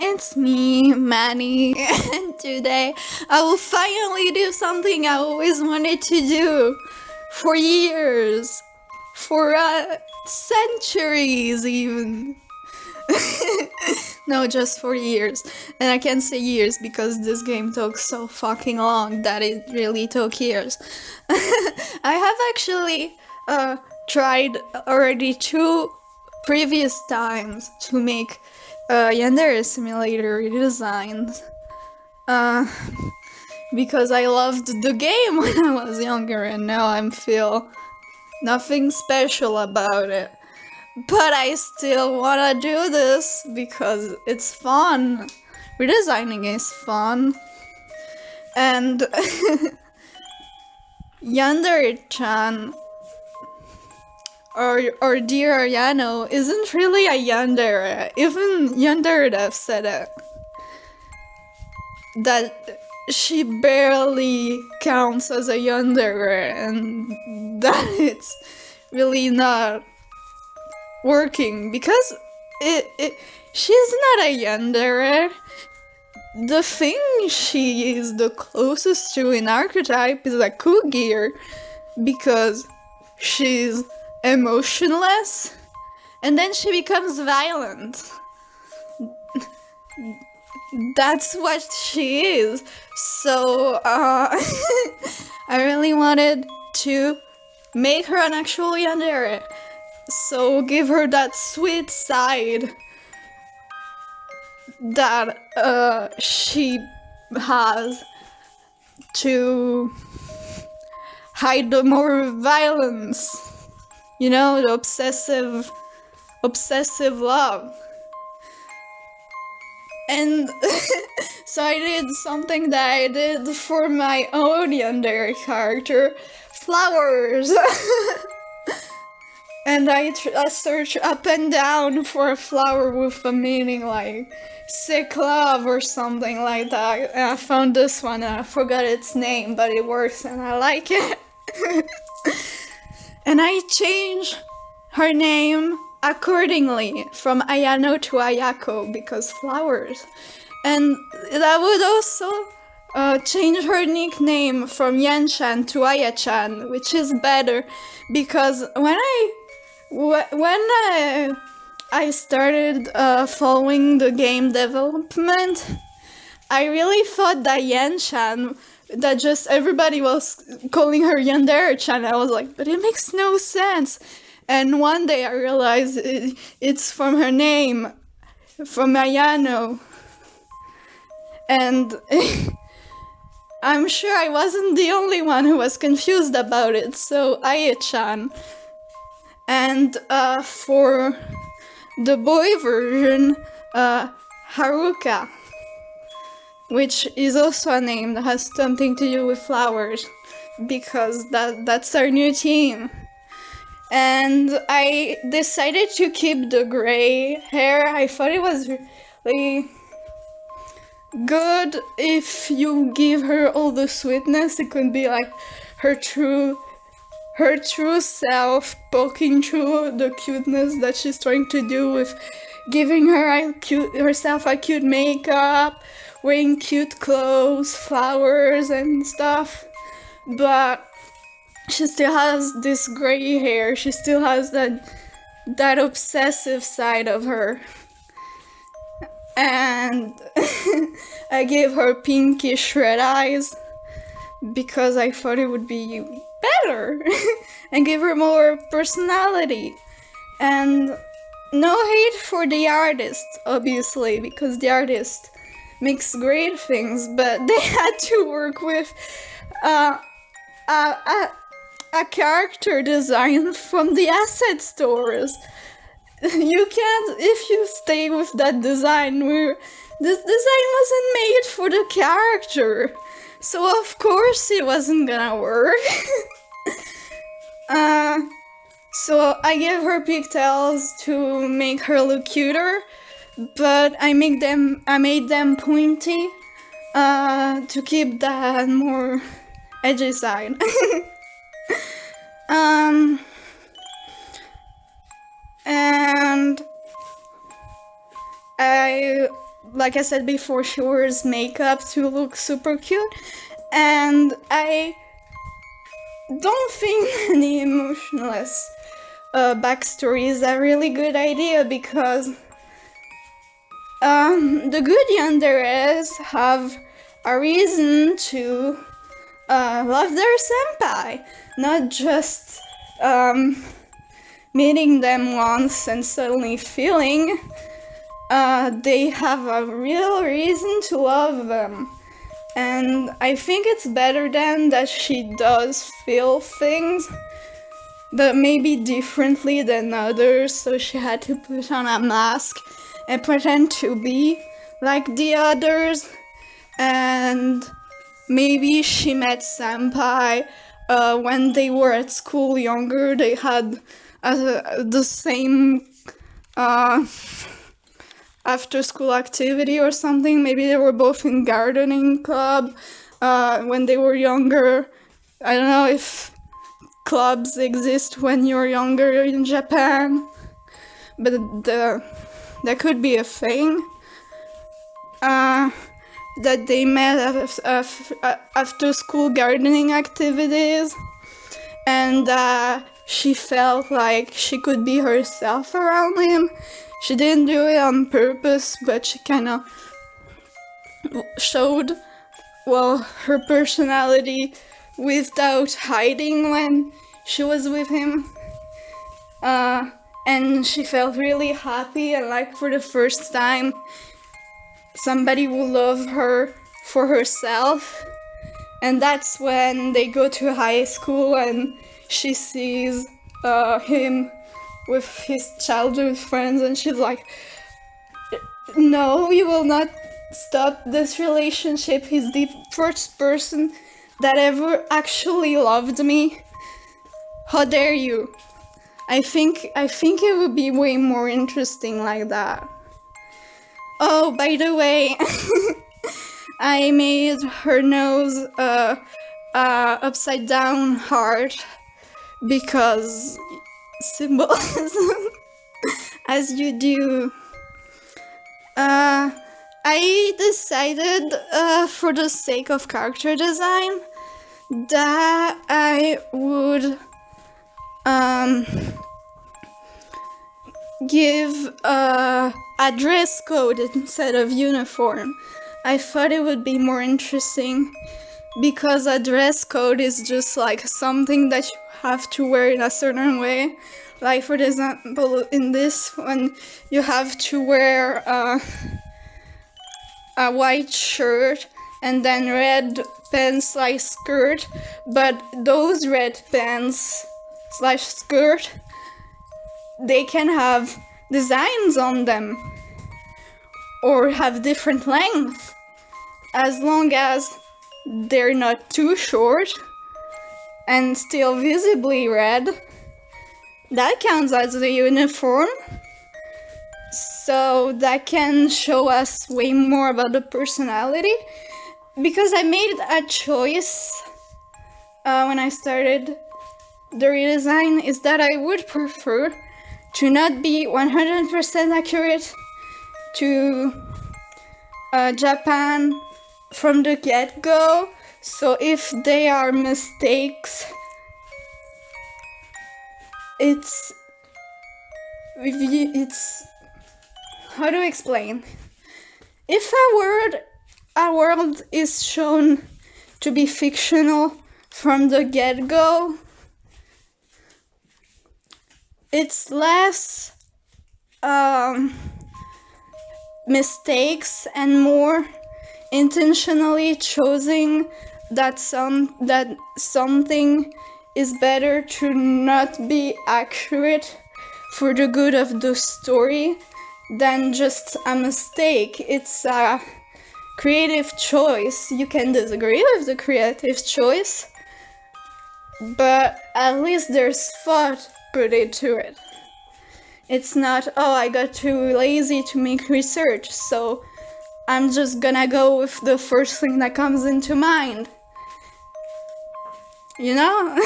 it's me, Manny, and today I will finally do something I always wanted to do for years, for centuries even. No, just for years. And I can't say years because this game took so fucking long that it really took years. I have actually tried already 2 previous times to make Yandere Simulator redesigns. Because I loved the game when I was younger and now I feel nothing special about it. But I still wanna do this because it's fun. Redesigning is fun. And Yandere-chan or dear Ayano isn't really a yandere. Even Yandere have said it. That she barely counts as a yandere and that it's really not working because she's not a yandere. The thing she is the closest to in archetype is a kugir because she's emotionless and then she becomes violent. That's what she is. So I really wanted to make her an actual yandere. So give her that sweet side that she has to hide the more violence. You know, the obsessive love. And so I did something that I did for my own yandere character, flowers. And I searched up and down for a flower with a meaning like sick love or something like that. And I found this one and I forgot its name, but it works and I like it. And I changed her name accordingly from Ayano to Ayako because flowers. And that would also change her nickname from Yan-chan to Aya-chan, which is better because when I started following the game development, I really thought that Yan-chan, that just everybody was calling her Yandere-chan. I was like, but it makes no sense. And one day I realized it's from her name, from Ayano. And I'm sure I wasn't the only one who was confused about it, so Aya-chan. And for the boy version, Haruka, which is also a name that has something to do with flowers, because that's our new team. And I decided to keep the gray hair. I thought it was really good if you give her all the sweetness. It could be like her true self poking through the cuteness that she's trying to do with giving herself a cute makeup, wearing cute clothes, flowers and stuff. But she still has this gray hair. She still has that obsessive side of her. And I gave her pinkish red eyes because I thought it would be better and give her more personality. And no hate for the artist, obviously, because the artist makes great things, but they had to work with a character design from the asset stores. You can't, if you stay with that design, this design wasn't made for the character, so of course it wasn't gonna work. So I gave her pigtails to make her look cuter, but I made them pointy to keep that more edgy side. And I like I said before, she wears makeup to look super cute, and I don't think any emotionless backstory is a really good idea, because the good yanderes have a reason to love their senpai, not just meeting them once and suddenly feeling. They have a real reason to love them. And I think it's better then that she does feel things, but maybe differently than others, so she had to put on a mask and pretend to be like the others. And maybe she met senpai when they were at school younger. They had the same after school activity or something. Maybe they were both in gardening club when they were younger. I don't know if clubs exist when you're younger in Japan, but that could be a thing. That they met after school gardening activities, and she felt like she could be herself around him. She didn't do it on purpose, but she kind of showed, well, her personality without hiding when she was with him. And she felt really happy, and like for the first time somebody will love her for herself. And that's when they go to high school and she sees him with his childhood friends, and she's like, no, you will not stop this relationship. He's the first person that ever actually loved me. How dare you? I think it would be way more interesting like that. Oh, by the way, I made her nose upside down heart because symbolism, as you do. I decided, for the sake of character design, that I would give a dress code instead of uniform. I thought it would be more interesting, because a dress code is just like something that you have to wear in a certain way. Like, for example, in this one, you have to wear a white shirt and then red pants like skirt, but those red pants slash skirt, they can have designs on them or have different length, as long as they're not too short and still visibly red. That counts as a uniform, so that can show us way more about the personality. Because I made a choice when I started the redesign, is that I would prefer to not be 100% accurate to Japan from the get-go. So if they are mistakes, it's how to explain? If a world is shown to be fictional from the get-go, it's less mistakes and more intentionally choosing that something is better to not be accurate for the good of the story than just a mistake. It's a creative choice. You can disagree with the creative choice, but at least there's thought put into it. It's not, oh, I got too lazy to make research, so I'm just gonna go with the first thing that comes into mind. You know?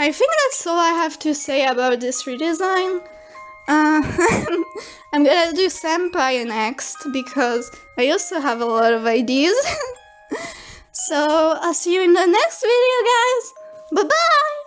I think that's all I have to say about this redesign. I'm gonna do senpai next because I also have a lot of ideas. So I'll see you in the next video, guys. Bye bye!